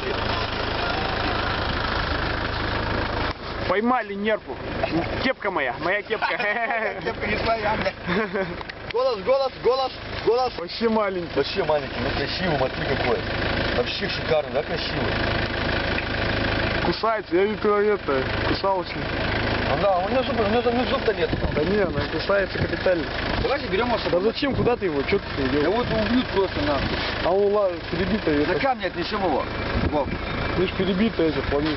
пошли. Поймали нерпу. Кепка моя кепка. Кепка не твоя, бля. Голос. Вообще маленький. Вообще маленький, ну красивый, смотри какой. Вообще шикарно, да, красивый? Кусается, я видел это, кусалась. Ну да, у него зуб-то нет. Да не, она кусается капитально. Давайте берем его с Да собой. зачем, куда ты его, что ты с ним Да делаешь? вот убьют просто нахуй. А он перебитый, На камни отнесем его. Вов. видишь, перебитый этот, лови.